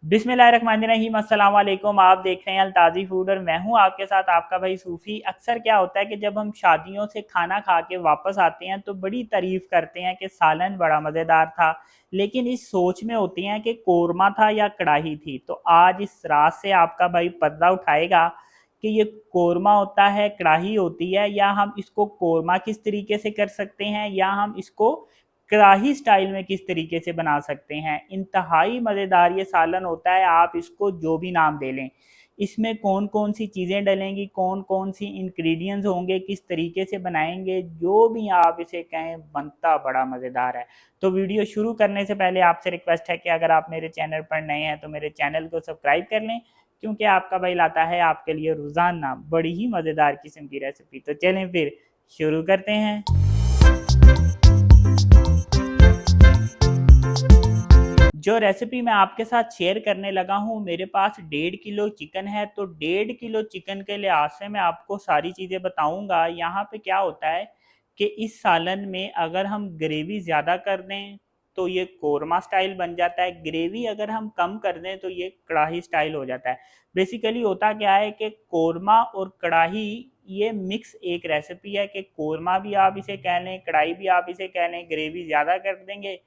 बिस्मिल्लाहिर्रहमानिर्रहीम, अस्सलाम वालेकुम। आप देख रहे हैं अलताज़ी फूड और मैं हूं आपके साथ आपका भाई सूफ़ी। अक्सर क्या होता है कि जब हम शादियों से खाना खा के वापस आते हैं तो बड़ी तारीफ़ करते हैं कि सालन बड़ा मज़ेदार था, लेकिन इस सोच में होती हैं कि कोरमा था या कढ़ाई थी। तो आज इस रात से आपका भाई पर्दा उठाएगा कि ये कोरमा होता है, कढ़ाई होती है, या हम इसको कोरमा किस तरीके से कर सकते हैं, या हम इसको कड़ाही स्टाइल में किस तरीके से बना सकते हैं। इंतहाई मज़ेदार ये सालन होता है, आप इसको जो भी नाम दे लें। इसमें कौन कौन सी चीज़ें डलेंगी, कौन कौन सी इंग्रेडिएंट्स होंगे, किस तरीके से बनाएंगे, जो भी आप इसे कहें, बनता बड़ा मज़ेदार है। तो वीडियो शुरू करने से पहले आपसे रिक्वेस्ट है कि अगर आप मेरे चैनल पर नए हैं तो मेरे चैनल को सब्सक्राइब कर लें, क्योंकि आपका भाई लाता है आपके लिए रोज़ाना बड़ी ही मज़ेदार किस्म की रेसिपी। तो चलें फिर शुरू करते हैं। जो रेसिपी मैं आपके साथ शेयर करने लगा हूँ, मेरे पास 1.5 किलो चिकन है। तो 1.5 किलो चिकन के लिहाज से मैं आपको सारी चीज़ें बताऊँगा। यहाँ पे क्या होता है कि इस सालन में अगर हम ग्रेवी ज़्यादा कर दें तो ये कोरमा स्टाइल बन जाता है, ग्रेवी अगर हम कम कर दें तो ये कढ़ाई स्टाइल हो जाता है। बेसिकली होता क्या है कि कोरमा और कढ़ाई ये मिक्स एक रेसिपी है कि कोरमा भी आप इसे कह लें, कढ़ाई भी आप इसे कह लें। ग्रेवी ज़्यादा कर देंगे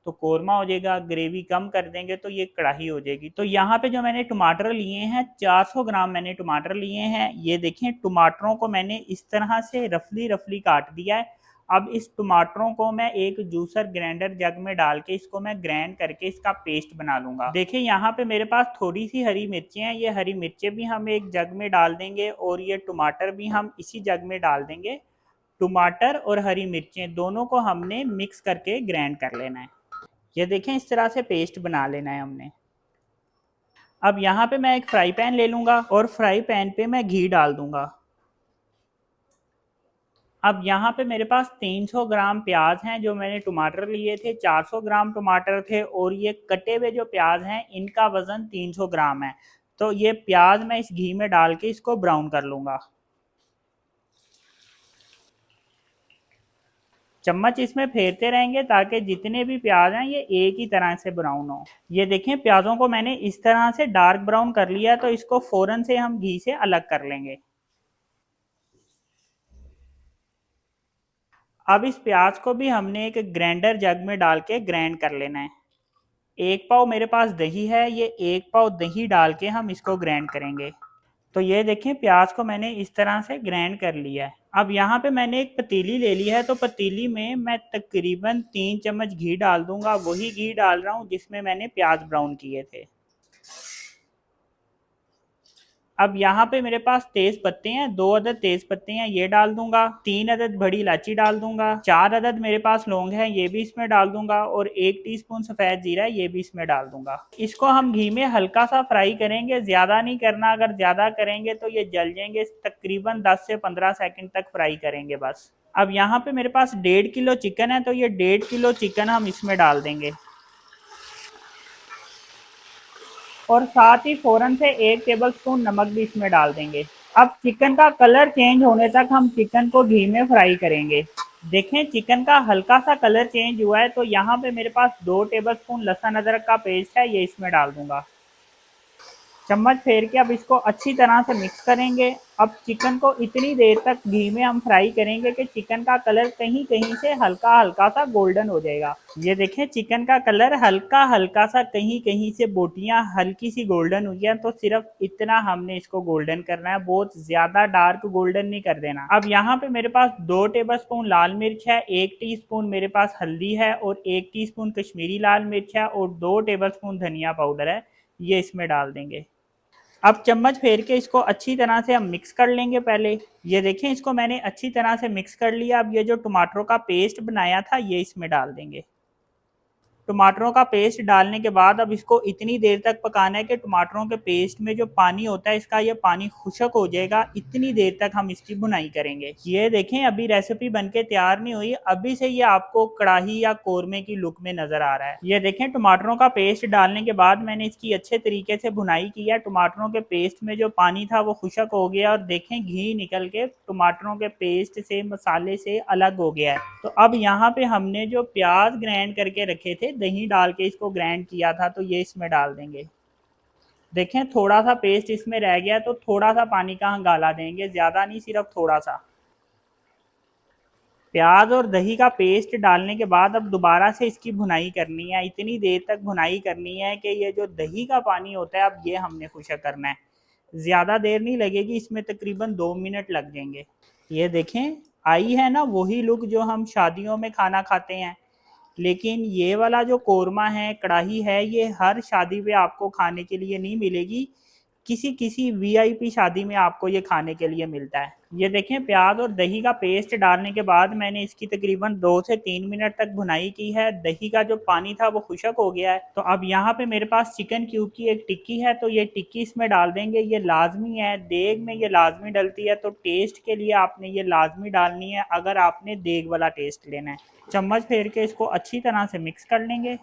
तो कोरमा हो जाएगा, ग्रेवी कम कर देंगे तो ये कढ़ाई हो जाएगी। तो यहाँ पे जो मैंने टमाटर लिए हैं, 400 ग्राम मैंने टमाटर लिए हैं। ये देखें, टमाटरों को मैंने इस तरह से रफली रफली काट दिया है। अब इस टमाटरों को मैं एक जूसर ग्राइंडर जग में डाल के इसको मैं ग्राइंड करके इसका पेस्ट बना लूंगा। देखिए यहाँ पे मेरे पास थोड़ी सी हरी मिर्चें हैं, ये हरी मिर्चें भी हम एक जग में डाल देंगे और ये टमाटर भी हम इसी जग में डाल देंगे। टमाटर और हरी मिर्चें दोनों को हमने मिक्स करके ग्राइंड कर लेना है। ये देखें, इस तरह से पेस्ट बना लेना है हमने। अब यहाँ पे मैं एक फ्राई पैन ले लूँगा और फ्राई पैन पे मैं घी डाल दूँगा। अब यहाँ पे मेरे पास 300 ग्राम प्याज हैं। जो मैंने टमाटर लिए थे 400 ग्राम टमाटर थे, और ये कटे हुए जो प्याज हैं इनका वज़न 300 ग्राम है। तो ये प्याज मैं इस घी में डाल के इसको ब्राउन कर लूँगा। चम्मच इसमें फेरते रहेंगे ताकि जितने भी प्याज हैं ये एक ही तरह से ब्राउन हो। ये देखें, प्याजों को मैंने इस तरह से डार्क ब्राउन कर लिया, तो इसको फौरन से हम घी से अलग कर लेंगे। अब इस प्याज को भी हमने एक ग्राइंडर जग में डाल के ग्राइंड कर लेना है। एक पाव मेरे पास दही है, ये एक पाव दही डाल के हम इसको ग्राइंड करेंगे। तो ये देखें, प्याज को मैंने इस तरह से ग्राइंड कर लिया है। अब यहाँ पे मैंने एक पतीली ले ली है, तो पतीली में मैं तकरीबन 3 चम्मच घी डाल दूंगा। वही घी डाल रहा हूँ जिसमें मैंने प्याज ब्राउन किए थे। अब यहाँ पे मेरे पास तेज पत्ते हैं, 2 अदद तेज पत्ते हैं, ये डाल दूंगा। 3 अदद बड़ी इलायची डाल दूंगा। 4 अदद मेरे पास लौंग है, ये भी इसमें डाल दूंगा। और 1 टीस्पून सफेद जीरा है, ये भी इसमें डाल दूंगा। इसको हम घी में हल्का सा फ्राई करेंगे, ज्यादा नहीं करना। अगर ज्यादा करेंगे तो ये जल जाएंगे। तकरीबन 10 से 15 सेकंड तक फ्राई करेंगे बस। अब यहाँ पे मेरे पास 1.5 किलो चिकन है, तो ये 1.5 किलो चिकन हम इसमें डाल देंगे। और साथ ही फ़ौरन से 1 टेबलस्पून नमक भी इसमें डाल देंगे। अब चिकन का कलर चेंज होने तक हम चिकन को घी में फ्राई करेंगे। देखें, चिकन का हल्का सा कलर चेंज हुआ है, तो यहाँ पे मेरे पास 2 टेबलस्पून लहसुन अदरक का पेस्ट है, ये इसमें डाल दूंगा। चम्मच फेर के अब इसको अच्छी तरह से मिक्स करेंगे। अब चिकन को इतनी देर तक घी में हम फ्राई करेंगे कि चिकन का कलर कहीं कहीं से हल्का हल्का सा गोल्डन हो जाएगा। ये देखें, चिकन का कलर हल्का हल्का सा, कहीं कहीं से बोटियां हल्की सी गोल्डन हुई हैं। तो सिर्फ इतना हमने इसको गोल्डन करना है, बहुत ज्यादा डार्क गोल्डन नहीं कर देना। अब यहाँ पे मेरे पास 2 टेबलस्पून लाल मिर्च है, 1 टीस्पून मेरे पास हल्दी है, और 1 टीस्पून कश्मीरी लाल मिर्च है, और 2 टेबलस्पून धनिया पाउडर है, ये इसमें डाल देंगे। अब चम्मच फेर के इसको अच्छी तरह से हम मिक्स कर लेंगे पहले। ये देखें, इसको मैंने अच्छी तरह से मिक्स कर लिया। अब ये जो टमाटरों का पेस्ट बनाया था ये इसमें डाल देंगे। टमाटरों का पेस्ट डालने के बाद अब इसको इतनी देर तक पकाना है कि टमाटरों के पेस्ट में जो पानी होता है इसका, ये पानी खुश्क हो जाएगा। इतनी देर तक हम इसकी भुनाई करेंगे। ये देखें, अभी रेसिपी बनके तैयार नहीं हुई, अभी से ये आपको कढ़ाई या कोरमे की लुक में नजर आ रहा है। ये देखें, टमाटरों का पेस्ट डालने के बाद मैंने इसकी अच्छे तरीके से भुनाई की है। टमाटरों के पेस्ट में जो पानी था वो खुश्क हो गया, और देखें घी निकल के टमाटरों के पेस्ट से, मसाले से अलग हो गया है। तो अब यहाँ पे हमने जो प्याज ग्राइंड करके रखे थे, दही डाल के इसको ग्राइंड किया था, तो ये इसमें डाल देंगे। देखें थोड़ा सा पेस्ट इसमें रह गया, तो थोड़ा सा पानी का हम गाला देंगे, ज़्यादा नहीं, सिर्फ थोड़ा सा। प्याज और दही का पेस्ट डालने के बाद अब दोबारा से इसकी भुनाई करनी है, इतनी देर तक भुनाई करनी है कि ये जो दही का पानी होता है अब ये हमने खुशक करना है। ज़्यादा देर नहीं लगेगी, इसमें तकरीबन 2 मिनट लग जाएंगे। ये देखें आई है ना वही लुक जो हम शादियों में खाना खाते हैं। लेकिन ये वाला जो कोरमा है, कढ़ाई है, ये हर शादी पे आपको खाने के लिए नहीं मिलेगी, किसी किसी वीआईपी शादी में आपको ये खाने के लिए मिलता है। ये देखें प्याज और दही का पेस्ट डालने के बाद मैंने इसकी तकरीबन 2 से 3 मिनट तक भुनाई की है। दही का जो पानी था वो खुशक हो गया है। तो अब यहाँ पे मेरे पास चिकन क्यूब की एक टिक्की है, तो ये टिक्की इसमें डाल देंगे। ये लाजमी है, देग में ये लाजमी डलती है, तो टेस्ट के लिए आपने ये लाजमी डालनी है अगर आपने देग वाला टेस्ट लेना है। चम्मच फेर के इसको अच्छी तरह से मिक्स कर लेंगे।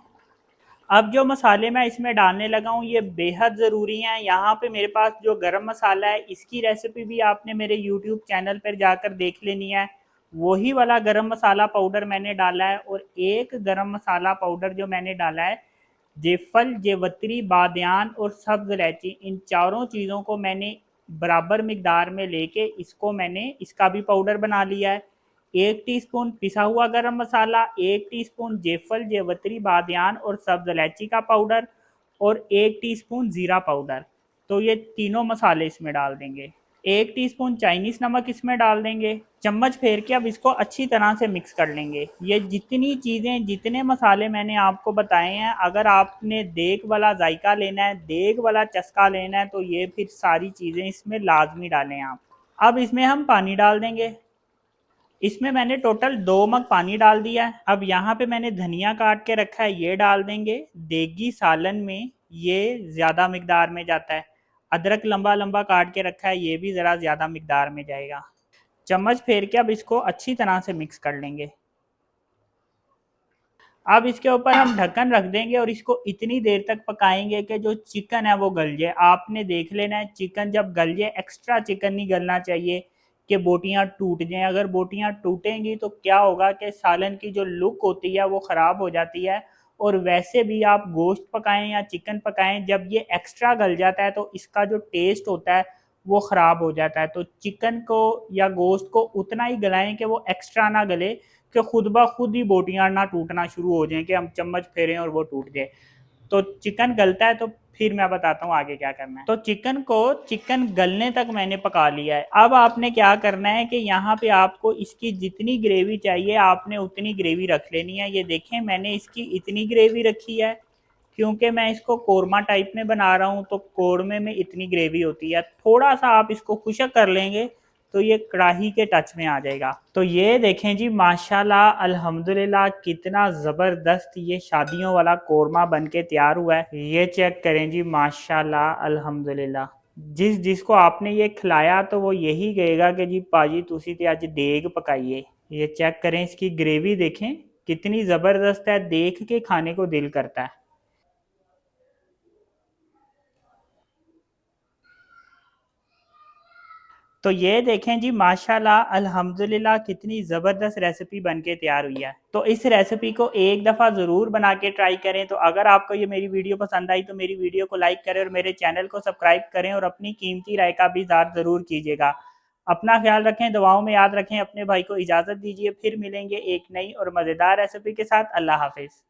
अब जो मसाले मैं इसमें डालने लगा हूँ ये बेहद ज़रूरी हैं। यहाँ पे मेरे पास जो गरम मसाला है, इसकी रेसिपी भी आपने मेरे यूट्यूब चैनल पर जाकर देख लेनी है। वही वाला गरम मसाला पाउडर मैंने डाला है, और एक गरम मसाला पाउडर जो मैंने डाला है, जेफल, जेवत्री, बादयान और सब्ज़ इलायची, इन चारों चीज़ों को मैंने बराबर मिकदार में लेके इसको मैंने इसका भी पाउडर बना लिया है। 1 टीस्पून पिसा हुआ गरम मसाला, 1 टीस्पून जेफल, जेवत्री, बादयान और सब्ज़ इलायची का पाउडर, और 1 टीस्पून ज़ीरा पाउडर। तो ये तीनों मसाले इसमें डाल देंगे। 1 टीस्पून चाइनीज़ नमक इसमें डाल देंगे। चम्मच फेर के अब इसको अच्छी तरह से मिक्स कर लेंगे। ये जितनी चीज़ें, जितने मसाले मैंने आपको बताए हैं, अगर आपने देग वाला जायका लेना है, देग वाला चस्का लेना है, तो ये फिर सारी चीज़ें इसमें लाजमी डालें आप। अब इसमें हम पानी डाल देंगे। इसमें मैंने टोटल 2 मग पानी डाल दिया है। अब यहाँ पे मैंने धनिया काट के रखा है, ये डाल देंगे। देगी सालन में ये ज़्यादा मिकदार में जाता है। अदरक लंबा लंबा काट के रखा है, ये भी ज़रा ज़्यादा मिकदार में जाएगा। चम्मच फेर के अब इसको अच्छी तरह से मिक्स कर लेंगे। अब इसके ऊपर हम ढक्कन रख देंगे और इसको इतनी देर तक पकाएंगे कि जो चिकन है वो गल जाए। आपने देख लेना है चिकन जब गल जाए, एक्स्ट्रा चिकन नहीं गलना चाहिए कि बोटियां टूट जाएं। अगर बोटियां टूटेंगी तो क्या होगा कि सालन की जो लुक होती है वो ख़राब हो जाती है। और वैसे भी आप गोश्त पकाएं या चिकन पकाएं, जब ये एक्स्ट्रा गल जाता है तो इसका जो टेस्ट होता है वो ख़राब हो जाता है। तो चिकन को या गोश्त को उतना ही गलाएं कि वो एक्स्ट्रा ना गले, कि खुद ब खुद ही बोटियां ना टूटना शुरू हो जाएं कि हम चम्मच फेरें और वो टूट जाए। तो चिकन गलता है, तो फिर मैं बताता हूँ आगे क्या करना है। तो चिकन गलने तक मैंने पका लिया है। अब आपने क्या करना है कि यहाँ पे आपको इसकी जितनी ग्रेवी चाहिए आपने उतनी ग्रेवी रख लेनी है। ये देखें मैंने इसकी इतनी ग्रेवी रखी है, क्योंकि मैं इसको कोरमा टाइप में बना रहा हूँ, तो कोरमे में इतनी ग्रेवी होती है। थोड़ा सा आप इसको खुशक कर लेंगे तो ये कढ़ाई के टच में आ जाएगा। तो ये देखें जी माशाल्लाह अल्हम्दुलिल्लाह कितना ज़बरदस्त ये शादियों वाला कोरमा बन के तैयार हुआ है। ये चेक करें जी माशाल्लाह अल्हम्दुलिल्लाह। जिसको आपने ये खिलाया तो वो यही कहेगा कि जी पाजी तुसी ते अज देग पकाइए। ये चेक करें, इसकी ग्रेवी देखें कितनी ज़बरदस्त है, देख के खाने को दिल करता है। तो ये देखें जी माशाल्लाह अल्हम्दुलिल्लाह कितनी ज़बरदस्त रेसिपी बनके तैयार हुई है। तो इस रेसिपी को एक दफ़ा ज़रूर बना के ट्राई करें। तो अगर आपको ये मेरी वीडियो पसंद आई तो मेरी वीडियो को लाइक करें और मेरे चैनल को सब्सक्राइब करें, और अपनी कीमती राय का भी इज़हार ज़रूर कीजिएगा। अपना ख्याल रखें, दुआओं में याद रखें। अपने भाई को इजाज़त दीजिए, फिर मिलेंगे एक नई और मज़ेदार रेसिपी के साथ। अल्लाह हाफिज़।